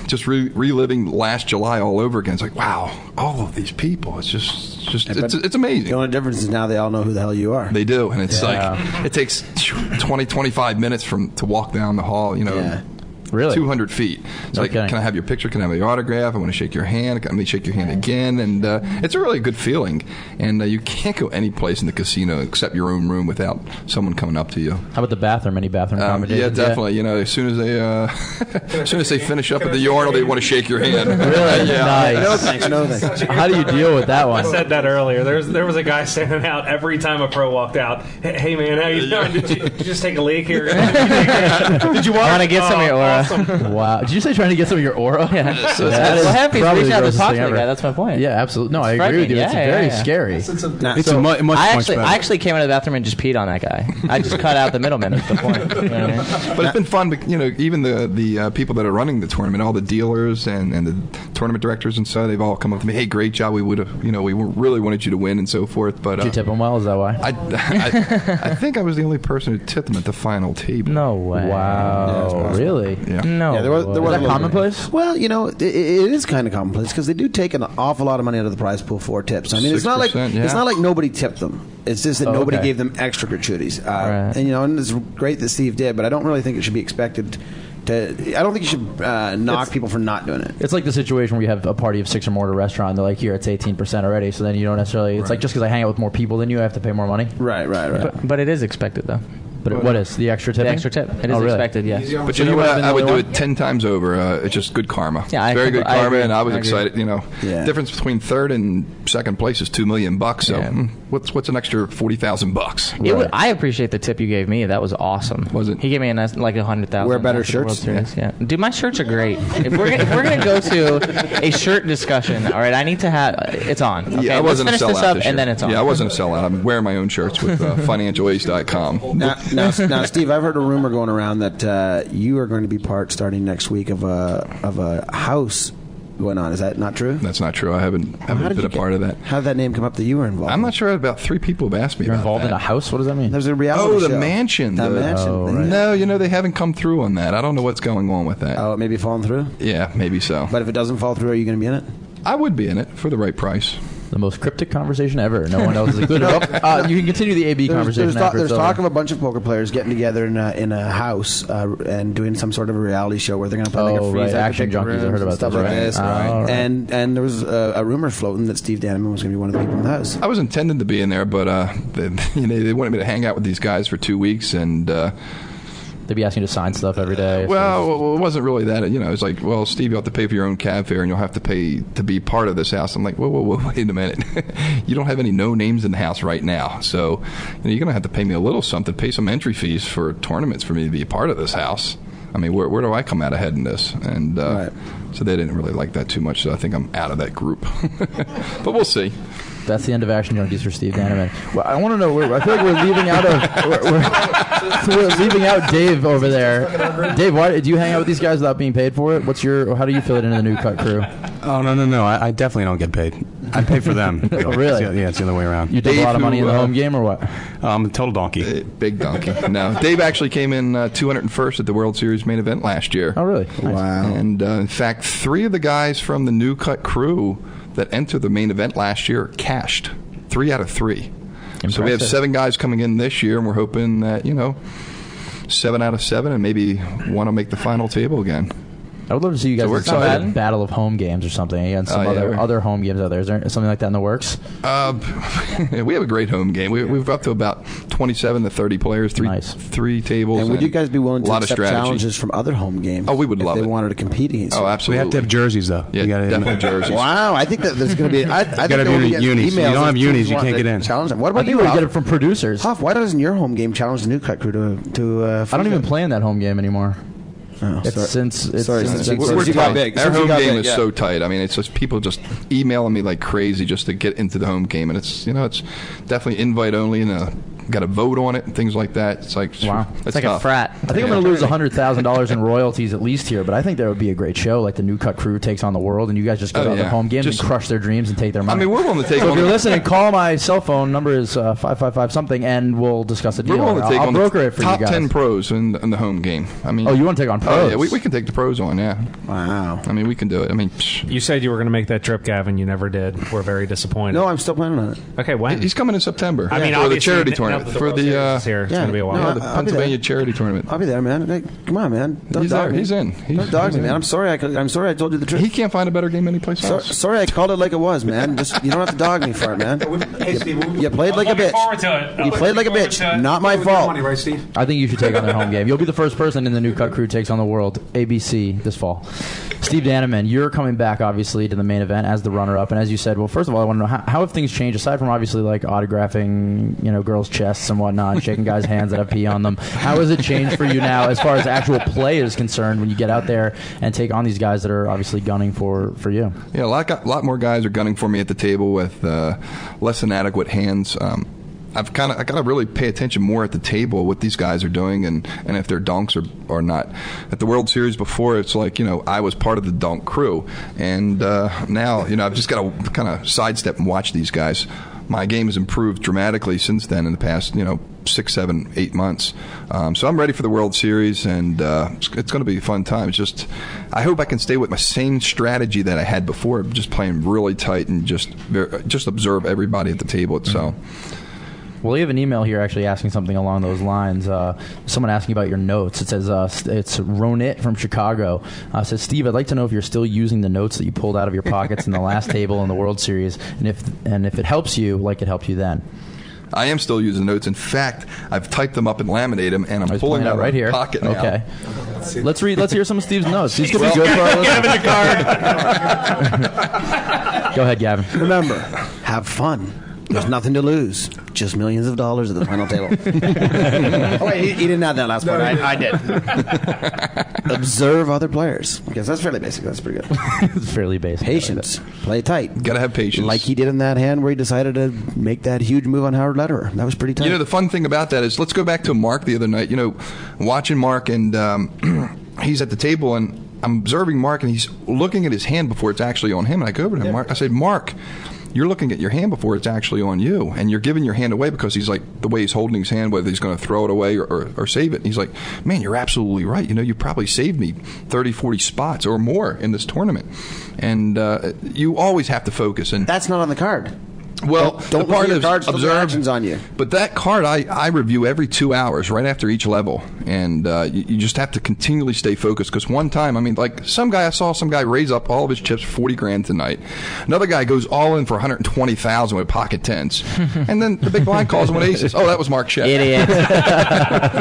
K: just reliving last July all over again. It's like, wow, all of these people. It's just it's amazing.
C: The only difference is now they all know who the hell you are.
K: They do, and it's like it takes 25 minutes to walk down the hall.
B: Really?
K: 200 feet. It's like, can I have your picture? Can I have your autograph? I want to shake your hand. Let me shake your hand again. And it's a really good feeling. And you can't go any place in the casino except your own room without someone coming up to you.
B: How about the bathroom? Any bathroom accommodations?
K: Yeah, definitely. As soon as they finish up at the urinal, they want to shake your hand.
B: Really?
K: Yeah.
B: Nice.
C: No thanks.
B: How do you deal with that one?
J: I said that earlier. There was a guy standing out every time a pro walked out. Hey man, how you doing? Did you just take a leak here? Did you want
D: to get some of your aura?
J: Awesome.
B: Wow. Did you say trying to get some of your aura?
D: Yeah.
B: So that is
D: happy to
B: probably
D: reach
B: the
D: out to
B: grossest
D: talk
B: thing
D: to the
B: ever.
D: guy. That's my point.
B: Yeah, absolutely. No, I
D: It's
B: agree with you.
D: frightening.
B: It's
D: Yeah,
B: very
D: yeah.
B: scary.
F: It's much
D: I
F: better.
D: actually came into the bathroom and just peed on that guy. I just cut out the middleman at the point. You know what I mean?
K: But it's been fun. Even the people that are running the tournament, all the dealers and the tournament directors and so, they've all come up to me. Hey, great job. We would have, we really wanted you to win and so forth. But
B: did you tip them well? Is that why?
K: I think I was the only person who tipped them at the final table.
D: No way.
B: Wow. Really?
K: Yeah.
D: No.
C: Yeah, there was
B: Is that commonplace?
C: Well, it is kind of commonplace because they do take an awful lot of money out of the prize pool for tips. I mean, it's not like
K: 6%, yeah.
C: it's not like nobody tipped them. It's just that nobody gave them extra gratuities.
D: Right.
C: And it's great that Steve did, but I don't really think it should be expected. I don't think you should knock people for not doing it.
B: It's like the situation where you have a party of 6 or more at a restaurant. They're like, here, it's 18% already. So then you don't necessarily. It's like just because I hang out with more people than you, I have to pay more money.
C: Right.
D: But it is expected though.
B: But what is the extra tip?
D: The extra tip. It is expected. Yes.
K: But you know what? I would do it 10 times over. It's just good karma.
D: Yeah,
K: it's very good karma, and I was
D: agree.
K: excited.
C: Yeah.
K: Difference between third and second place is $2 million. So.
D: Yeah.
K: what's an extra $40,000?
D: I appreciate the tip you gave me. That was awesome.
K: Was it?
D: He gave me a nice, like $100,000.
C: Wear better shirts.
D: Yeah. Dude, my shirts are great. If we're gonna go to a shirt discussion, all right, I need to have it's on. Okay?
K: Yeah, I wasn't
D: Let's
K: a
D: finish
K: sellout
D: this up
K: this year.
D: and then it's on.
K: Yeah, I wasn't a sellout. I'm wearing my own shirts with financialace.com.
C: Now, Steve, I've heard a rumor going around that you are going to be part starting next week of a house going on. Is that not true?
K: That's not true. I haven't been a part of that.
C: How did that name come up that you were involved?
K: I'm not sure. About 3 people have asked me.
B: You're
K: about
B: involved
K: that.
B: in a house? What does that mean?
C: There's a reality show.
K: The mansion.
C: The mansion.
B: Oh, right.
K: No, they haven't come through on that. I don't know what's going on with that.
C: Oh, it may be falling through?
K: Yeah, maybe so.
C: But if it doesn't fall through, are you going to be in it?
K: I would be in it for the right price.
B: The most cryptic conversation ever. No one knows is included. You can continue the AB conversation.
C: There's talk of a bunch of poker players getting together in a house and doing some sort of a reality show where they're going to play like a freeze
B: Action Junkies. I heard about
C: stuff
B: this,
C: like
B: right?
C: this.
B: Right.
C: And there was a rumor floating that Steve Dannenmann was going to be one of the people in the house.
K: I was intending to be in there, but they wanted me to hang out with these guys for 2 weeks, and
B: they'd be asking you to sign stuff every day.
K: Well, it wasn't really that. It's like, well, Steve, you'll have to pay for your own cab fare, and you'll have to pay to be part of this house. I'm like, whoa, wait a minute. You don't have any no names in the house right now, so you're going to have to pay me a little something, pay some entry fees for tournaments for me to be a part of this house. I mean, where do I come out ahead in this? And
C: right.
K: So they didn't really like that too much, so I think I'm out of that group. But we'll see.
B: That's the end of Action Junkies for Steve Dannenmann. Well, I want to know. I feel like we're leaving out we're leaving out Dave over there. Dave, why do you hang out with these guys without being paid for it? How do you fit into the New Cut crew?
L: Oh no! I definitely don't get paid. I pay for them.
B: Oh, really?
L: It's the other way around.
B: You dump a lot of money in the home game, or what?
L: I'm a total donkey.
K: Big donkey. No, Dave actually came in 201st at the World Series main event last year.
B: Oh, really?
C: Nice. Wow.
K: And in fact, 3 of the guys from the New Cut crew that entered the main event last year cashed. 3 out of 3.
B: Impressive.
K: So we have 7 guys coming in this year, and we're hoping that 7 out of 7, and maybe one will make the final table again.
B: I would love to see you guys in some battle of home games or something against some other home games out there. Is there something like that in the works?
K: We have a great home game. We've up to about 27 to 30 players, three tables.
C: And would you guys be willing to accept
K: strategy.
C: challenges from other home games?
K: Oh, we would love it.
C: If they wanted to compete against
K: Oh, absolutely.
L: We have to have jerseys, though.
K: Yeah, definitely jerseys.
C: Wow, I think that there's going to be. I think
L: gotta be unis. You don't have unis, you can't get in.
C: Challenge them. What about
B: you?
C: you? Huff?
B: Get it from producers.
C: Huff, why doesn't your home game challenge the New Cut crew to
B: I don't even play in that home game anymore.
C: Oh,
B: since
K: we're tight. Our home game is so tight. I mean, it's just people just emailing me like crazy just to get into the home game, and it's it's definitely invite only, and got to vote on it and things like that. It's like
B: wow,
D: it's like tough. A frat.
B: I think I'm going to lose $100,000 in royalties at least here, but I think that would be a great show. Like the New Cut crew takes on the world, and you guys just go to the home game and crush their dreams and take their money.
K: I mean, we're willing to take.
B: So if you're listening, call my cell phone number is 555 something, and we'll discuss a deal.
K: We're willing to take
B: I'll
K: on
B: broker it for
K: top
B: you guys.
K: 10 pros in the home game. I mean,
B: you want to take on pros?
K: Yeah, we can take the pros on. Yeah.
C: Wow.
K: I mean, we can do it. I mean,
J: you said you were going to make that trip, Gavin. You never did. We're very disappointed.
C: No, I'm still planning on it.
J: Okay, when?
K: He's coming in September.
J: I mean,
K: for the charity tournament. For the
J: here. It's going to be a while.
K: The Pennsylvania charity tournament.
C: I'll be there, man. Hey, come on, man.
K: He's there. He's in.
C: Don't dog me, man. I'm sorry. I told you the truth.
K: He can't find a better game anyplace else.
C: Sorry, I called it like it was, man. Just you don't have to dog me for it, man. You played like a bitch. You played like a bitch. Not my fault.
L: Money, right, Steve?
B: I think you should take on their home game. You'll be the first person in the New Cut crew takes on the world. ABC this fall. Steve Dannenmann, you're coming back obviously to the main event as the runner-up, and as you said, well, first of all, I want to know how have things changed aside from obviously like autographing, girls' chests and whatnot, shaking guys' hands that have pee on them. How has it changed for you now as far as actual play is concerned when you get out there and take on these guys that are obviously gunning for you?
K: Yeah, a lot more guys are gunning for me at the table with less than adequate hands. I got to really pay attention more at the table what these guys are doing and if they're donks or not. At the World Series before, it's like, I was part of the donk crew. And now, I've just got to kind of sidestep and watch these guys. My game has improved dramatically since then in the past, 6, 7, 8 months. So I'm ready for the World Series, and it's going to be a fun time. It's just, I hope I can stay with my same strategy that I had before, just playing really tight and just observe everybody at the table itself.
B: Well, we have an email here actually asking something along those lines. Someone asking about your notes. It says, it's Ronit from Chicago. Says, Steve, I'd like to know if you're still using the notes that you pulled out of your pockets in the last table in the World Series, and if it helps you like it helped you then.
K: I am still using notes. In fact, I've typed them up and laminated them, and I'm pulling out
B: right here.
K: Pocket now.
B: Okay. Let's hear some of Steve's notes. These could be good for our listeners.
C: Gavin the card.
B: Go ahead, Gavin.
C: Remember, have fun. There's nothing to lose. Just millions of dollars at the final table. Oh, wait, he didn't add that last part. I did. Observe other players. Because that's fairly basic. That's pretty good.
B: It's fairly basic.
C: Patience. Play tight.
K: Got to have patience.
C: Like he did in that hand where he decided to make that huge move on Howard Lederer. That was pretty tight.
K: You know, the fun thing about that is, let's go back to Mark the other night. You know, watching Mark, and he's at the table, and I'm observing Mark, and he's looking at his hand before it's actually on him. And I go over to him, Mark. I said, Mark, you're looking at your hand before it's actually on you, and you're giving your hand away because he's like, the way he's holding his hand, whether he's going to throw it away or save it. And he's like, man, you're absolutely right. You know, you probably saved me 30, 40 spots or more in this tournament. And you always have to focus. And
C: that's not on the card.
K: Well,
C: don't
K: the part
C: look at your
K: of
C: cards, look at actions on you.
K: But that card, I review every 2 hours, right after each level, and you just have to continually stay focused. Because one time, I mean, like I saw some guy raise up all of his chips for $40,000 tonight. Another guy goes all in for $120,000 with pocket tens, and then the big blind calls him with aces. Oh, that was Mark Shep.
D: Idiot.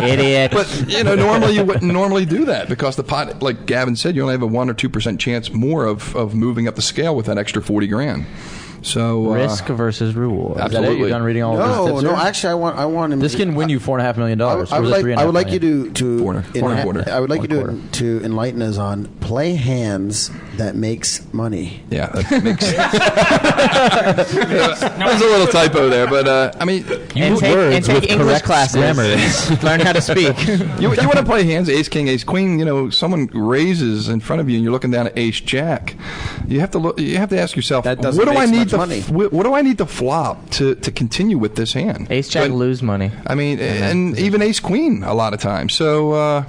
D: Idiot.
K: But you know, normally you wouldn't normally do that because the pot, like Gavin said, you only have a 1 or 2% chance more of moving up the scale with that extra $40,000. So
D: risk versus reward.
B: Is that it? You're done reading all of these tips?
C: No, actually, I want him.
B: This can win you $4.5 million.
C: I would like you
B: to
C: to enlighten us on play hands that makes money.
K: Yeah, that makes. There's a little typo there, but I mean,
D: use words with English classes. Learn how to speak.
K: You want to play hands, ace, king, ace, queen. You know, someone raises in front of you, and you're looking down at ace, jack. You have to look. You have to ask yourself, what do I need to money. What do I need to flop to continue with this hand?
D: Ace jack lose money.
K: I mean, and even ace queen a lot of times. So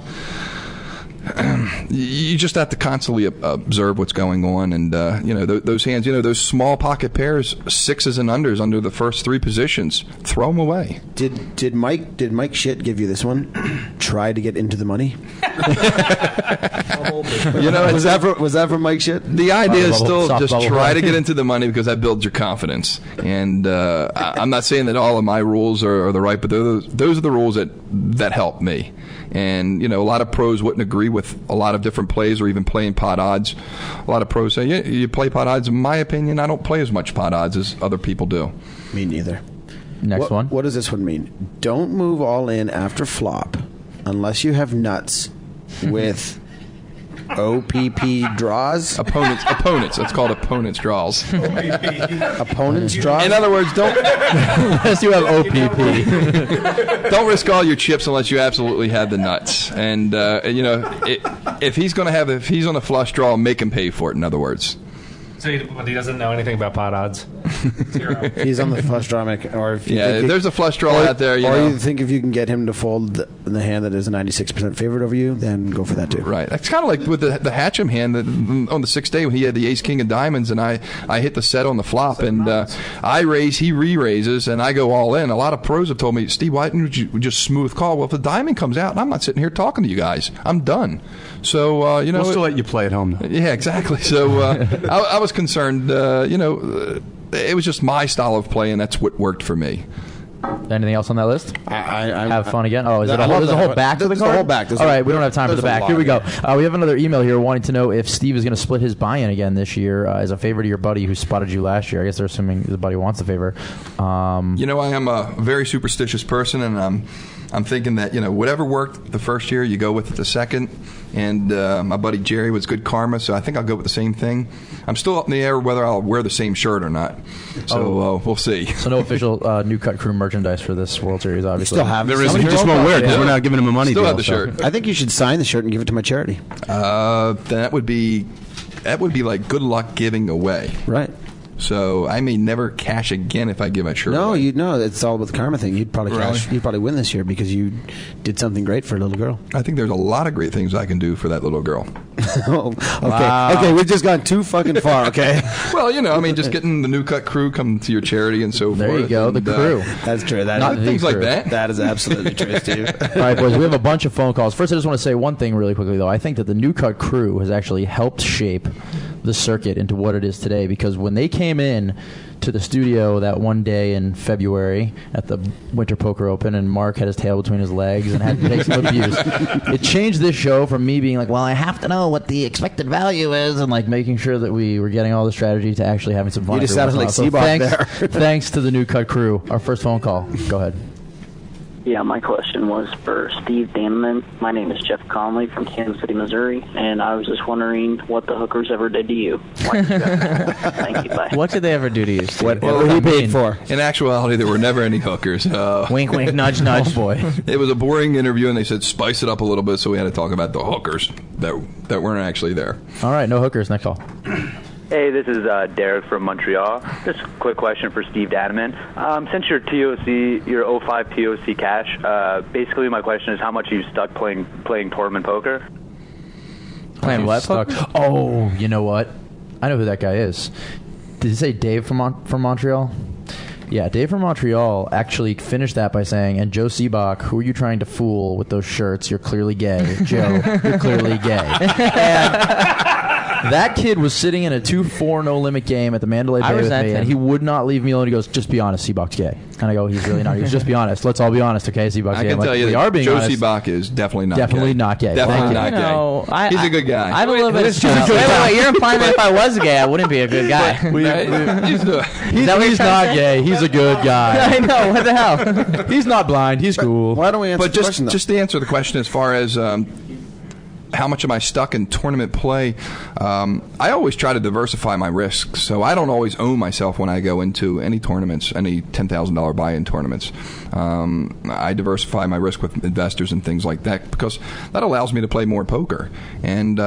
K: you just have to constantly observe what's going on, and you know, those hands, you know, those small pocket pairs, sixes and unders under the first 3 positions, throw them away.
C: Did Mike Shit give you this one? Try to get into the money.
K: You know,
C: was that for Mike Shit?
K: The idea is still just try to get into the money because that builds your confidence. And I'm not saying that all of my rules are the right, but those are the rules that help me. And, you know, a lot of pros wouldn't agree with a lot of different plays or even playing pot odds. A lot of pros say, yeah, you play pot odds. In my opinion, I don't play as much pot odds as other people do.
C: Me neither.
B: Next one.
C: What does this one mean? Don't move all in after flop unless you have nuts with OPP draws.
K: Opponents. It's called opponents draws.
C: Opponents draws.
K: In other words, don't
B: unless you have OPP.
K: Don't risk all your chips unless you absolutely have the nuts. And you know, if he's on a flush draw, make him pay for it. In other words.
J: So he doesn't know anything about pot odds.
C: He's on the flush draw, or if
K: there's a flush draw out there.
C: You think if you can get him to fold the hand that is a 96% favorite over you, then go for that too.
K: Right. It's kind of like with the Hatcham hand that on the 6th day when he had the ace king of diamonds, and I hit the set on the flop, and I raise, he re-raises, and I go all in. A lot of pros have told me, Steve, why didn't you just smooth call? Well, if the diamond comes out, I'm not sitting here talking to you guys. I'm done. So you know,
L: we'll still let you play at home, though.
K: Yeah, exactly. So I was concerned. You know, it was just my style of play, and that's what worked for me.
B: Anything else on that list?
C: I
B: have fun again. Oh, there's a whole back to the card?
C: The whole back.
B: All right, we don't have time for the back. Here we go. We have another email here wanting to know if Steve is going to split his buy-in again this year as a favor to your buddy who spotted you last year. I guess they're assuming the buddy wants the favor.
K: You know, I am a very superstitious person, and I'm thinking that, you know, whatever worked the first year, you go with it the second. And my buddy Jerry was good karma, so I think I'll go with the same thing. I'm still up in the air whether I'll wear the same shirt or not. So we'll see.
B: So no official New Cut Crew merchandise for this World Series, obviously.
C: You still have
L: there is. You just won't wear it because we're not giving him a money
K: still
L: deal.
K: Have the shirt.
C: I think you should sign the shirt and give it to my charity.
K: That would be like good luck giving away.
C: Right.
K: So I may never cash again if I give my shirt away.
C: You know, it's all about the karma thing. You'd probably cash. You'd probably win this year because you did something great for a little girl.
K: I think there's a lot of great things I can do for that little girl.
C: Okay. Wow. Okay, we've just gone too fucking far. Okay.
K: Well, you know, I mean, just getting the New Cut Crew come to your charity and so forth.
B: There you go, the crew.
C: That's true.
B: Not
K: things like that.
C: That is absolutely true, Steve.
B: All right, boys, we have a bunch of phone calls. First, I just want to say one thing really quickly, though. I think that the New Cut Crew has actually helped shape the circuit into what it is today, because when they came in to the studio that one day in February at the Winter Poker Open, and Mark had his tail between his legs and had to take some abuse, it changed this show from me being like, well, I have to know what the expected value is, and like making sure that we were getting all the strategy, to actually having some fun.
C: You just sounded like Sebok there.
B: Thanks to the New Cut crew. Our first phone call. Go ahead.
M: Yeah, my question was for Steve Dannenmann. My name is Jeff Conley from Kansas City, Missouri, and I was just wondering what the hookers ever did to you. Thank you, bye.
D: What did they ever do to you, Steve?
C: What were he paid for?
K: In actuality, there were never any hookers.
D: Wink, wink, nudge, nudge.
B: Oh, boy.
K: It was a boring interview, and they said spice it up a little bit, so we had to talk about the hookers that weren't actually there.
B: All right, no hookers. Next call.
N: Hey, this is Derek from Montreal. Just a quick question for Steve Dannenmann. Since your TOC, your 05 TOC cash, basically my question is how much are you stuck playing tournament poker?
D: Playing what?
B: Oh, you know what? I know who that guy is. Did you say Dave from Montreal? Yeah, Dave from Montreal actually finished that by saying, and Joe Sebok, who are you trying to fool with those shirts? You're clearly gay. Joe, you're clearly gay. And that kid was sitting in a 2-4 no-limit game at the Mandalay Bay with me, and he would not leave me alone. He goes, just be honest, Sebok's gay. And I go, he's really not. He goes, just be honest. Let's all be honest, okay? Sebok's gay.
K: I can tell you
B: that
K: Joe Sebok is definitely not gay.
B: Definitely not gay.
K: Definitely not gay. He's a good guy.
D: I have a little bit of wait, you're implying that if I was gay, I wouldn't be a good guy.
B: He's not gay. He's a good guy.
D: I know. What the hell?
B: He's not blind. He's cool.
C: Why don't we answer the question, though?
K: Just to answer the question as far as how much am I stuck in tournament play, I always try to diversify my risks. So I don't always own myself when I go into any tournaments, any $10,000 buy-in tournaments. I diversify my risk with investors and things like that because that allows me to play more poker. And,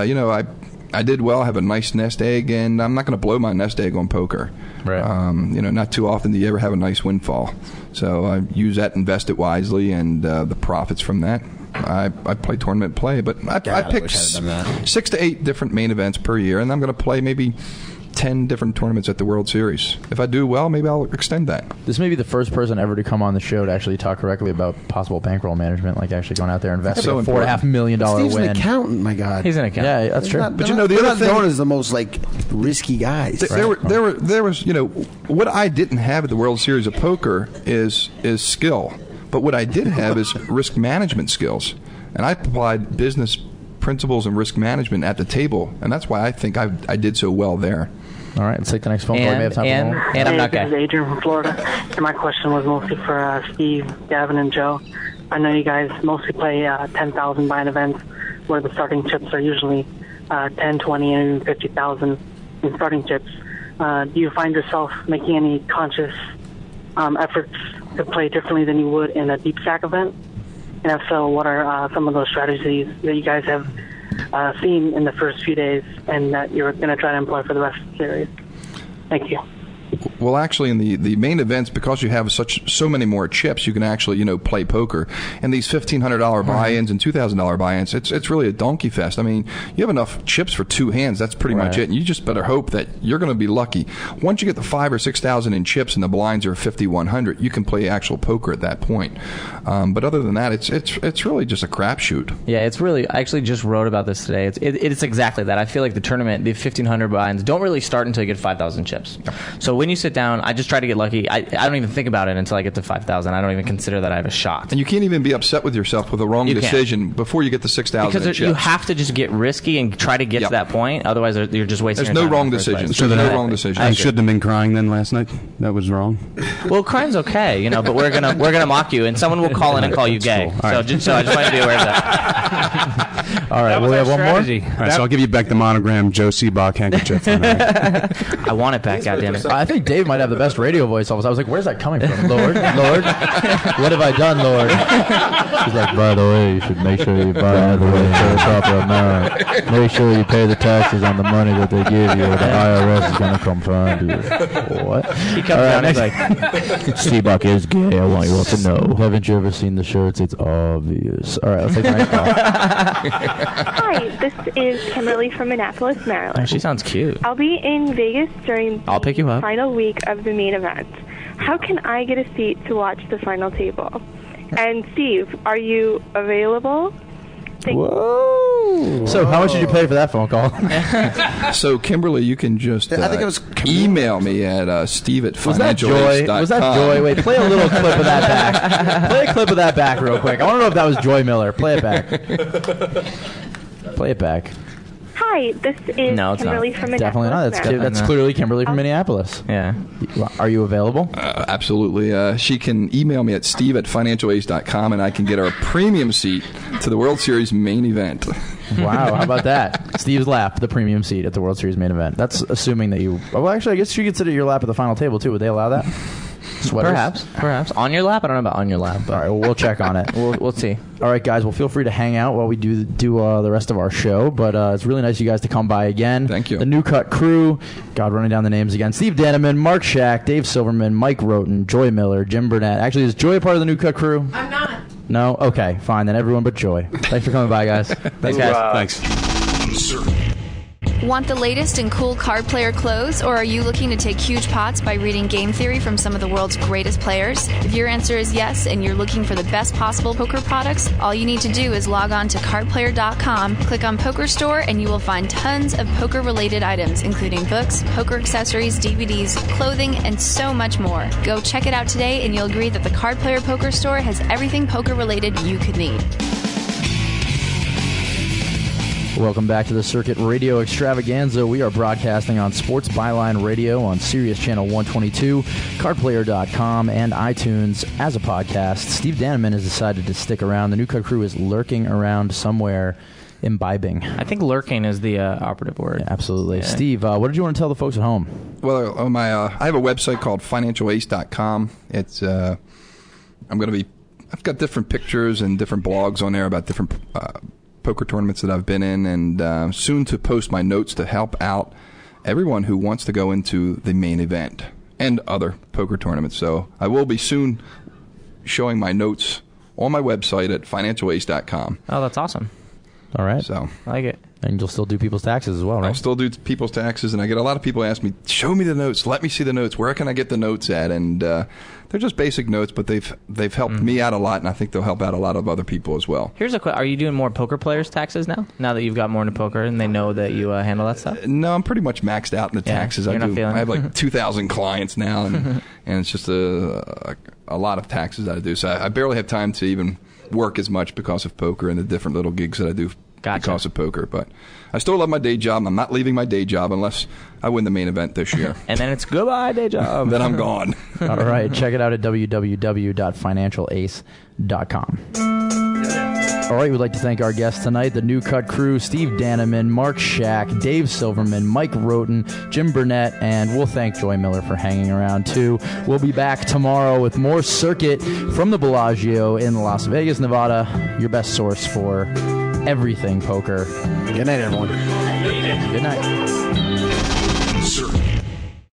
K: I did well, have a nice nest egg, and I'm not going to blow my nest egg on poker.
B: Right.
K: Not too often do you ever have a nice windfall. So I use that, invest it wisely, and the profits from that, I play tournament play. But I pick 6 to 8 different main events per year, and I'm going to play maybe 10 different tournaments at the World Series. If I do well, maybe I'll extend that.
B: This may be the first person ever to come on the show to actually talk correctly about possible bankroll management, like actually going out there and investing a $4.5 million
C: Steve's
B: win.
C: an accountant, my God.
D: He's an accountant.
B: Yeah, that's true.
K: But the other thing,
C: known as the most risky guys.
K: There was what I didn't have at the World Series of Poker is skill, but what I did have is risk management skills, and I applied business principles and risk management at the table, and that's why I think I did so well there.
B: All right, let's take the next phone call. We have time for more.
M: And I'm not gay. This is Adrian from Florida, and my question was mostly for Steve, Gavin, and Joe. I know you guys mostly play 10,000 buy-in events where the starting chips are usually 10, 20, and even 50,000 in starting chips. Do you find yourself making any conscious efforts to play differently than you would in a deep stack event? And if so, what are some of those strategies that you guys have seen in the first few days and that you're going to try to employ for the rest of the series? Thank you.
K: Well, actually, in the main events, because you have so many more chips, you can actually play poker. And these $1,500 buy-ins and $2,000 buy-ins, it's really a donkey fest. I mean, you have enough chips for 2 hands. That's pretty much it. And you just better hope that you're going to be lucky. Once you get the 5,000 or 6,000 in chips and the blinds are 5,100, you can play actual poker at that point. But other than that, it's really just a crapshoot.
D: Yeah, it's really. I actually just wrote about this today. It's exactly that. I feel like the tournament, the 1,500 buy-ins don't really start until you get 5,000 chips. So when you sit down, I just try to get lucky. I don't even think about it until I get to 5,000. I don't even consider that I have a shot.
K: And you can't even be upset with yourself with a wrong decision before you get to 6,000
D: because you have to just get risky and try to get to that point. Otherwise, you're just wasting your time.
K: There's no wrong decision.
L: So
K: there's no wrong decision.
L: I shouldn't have been crying then last night. That was wrong.
D: Well, crying's okay, but we're gonna mock you, and someone will call in and call you gay.
L: Cool.
D: So I just want you to be aware of that.
B: All right, we have one more.
L: All right, so I'll give you back the monogram Joe Sebok handkerchief.
D: I want it back, goddammit.
B: I think Dave might have the best radio voice. I was like, where's that coming from? Lord, what have I done, Lord? He's like, by the way, you should make sure you buy the proper amount. Make sure you pay the taxes on the money that they give you, or the IRS is going to come find you. What?
D: He comes down and he's like,
B: Sebok is gay. I want you all to know. Haven't you ever seen the shirts? It's obvious. All right, let's take the next call.
O: Hi, this is Kimberly from Annapolis, Maryland.
D: Oh, she sounds cute.
O: I'll be in Vegas during
D: I'll pick you up.
O: the final week of the main event. How can I get a seat to watch the final table? And Steve, are you available?
B: Whoa! So how much did you pay for that phone call?
K: So, Kimberly, you can just
C: I think it was
K: email me at steve@financialace.com.
B: Was that Joy? Was that Joy? Wait, play a little clip of that back. Play a clip of that back real quick. I want to know if that was Joy Miller. Play it back. Play it back.
O: Hi, this is Kimberly from Minneapolis.
B: Definitely not. That's clearly Kimberly from Minneapolis.
D: Yeah.
B: Are you available?
K: Absolutely. She can email me at steve@financialace.com, and I can get her a premium seat to the World Series main event.
B: Wow, how about that? Steve's lap, the premium seat at the World Series main event. That's assuming that you... Well, actually, I guess you could sit at your lap at the final table, too. Would they allow that? Sweaters?
D: Perhaps. On your lap? I don't know about on your lap. But
B: all right, well, we'll check on it.
D: We'll see.
B: All right, guys. Well, feel free to hang out while we do the rest of our show. But it's really nice of you guys to come by again.
K: Thank you.
B: The New Cut crew. God, running down the names again. Steve Dannenmann, Mark Shack, Dave Silverman, Mike Roten, Joy Miller, Jim Burnett. Actually, is Joy a part of the New Cut crew?
P: I'm not.
B: No? Okay, fine. Then everyone but Joy. Thanks for coming by, guys.
D: Thanks, guys.
P: Thanks.
Q: Want the latest in cool card player clothes, or are you looking to take huge pots by reading game theory from some of the world's greatest players? If your answer is yes, and you're looking for the best possible poker products, all you need to do is log on to cardplayer.com, click on Poker Store, and you will find tons of poker-related items, including books, poker accessories, DVDs, clothing, and so much more. Go check it out today, and you'll agree that the Card Player Poker Store has everything poker-related you could need.
B: Welcome back to the Circuit Radio Extravaganza. We are broadcasting on Sports Byline Radio on Sirius Channel 122, cardplayer.com, and iTunes as a podcast. Steve Dannenmann has decided to stick around. The New Cut crew is lurking around somewhere, imbibing.
D: I think lurking is the operative word.
B: Yeah, absolutely.
D: Yeah.
B: Steve, what did you want to tell the folks at home?
K: Well, I have a website called financialace.com. It's I've got different pictures and different blogs on there about different poker tournaments that I've been in, and soon to post my notes to help out everyone who wants to go into the main event and other poker tournaments. So I will be soon showing my notes on my website at financialace.com.
D: Oh, that's awesome.
B: All right.
K: So
D: I like it.
B: And you'll still do people's taxes as well, right?
K: I'll still do people's taxes, and I get a lot of people ask me, show me the notes, let me see the notes, where can I get the notes at? And they're just basic notes, but they've helped me out a lot, and I think they'll help out a lot of other people as well.
D: Here's a question. Are you doing more poker players' taxes now that you've got more into poker and they know that you handle that stuff?
K: No, I'm pretty much maxed out in the taxes. I have like 2,000 clients now, and it's just a lot of taxes that I do. So I barely have time to even work as much because of poker and the different little gigs that I do.
D: Gotcha.
K: Because of poker, but I still love my day job. I'm not leaving my day job unless I win the main event this year.
D: And then it's goodbye, day job.
K: Then I'm gone.
B: All right, check it out at www.financialace.com. All right, we'd like to thank our guests tonight, the New Cut crew, Steve Dannenmann, Mark Shack, Dave Silverman, Mike Roten, Jim Burnett, and we'll thank Joy Miller for hanging around, too. We'll be back tomorrow with more Circuit from the Bellagio in Las Vegas, Nevada, your best source for everything poker.
C: Good night, everyone.
B: Good night.
P: Circuit.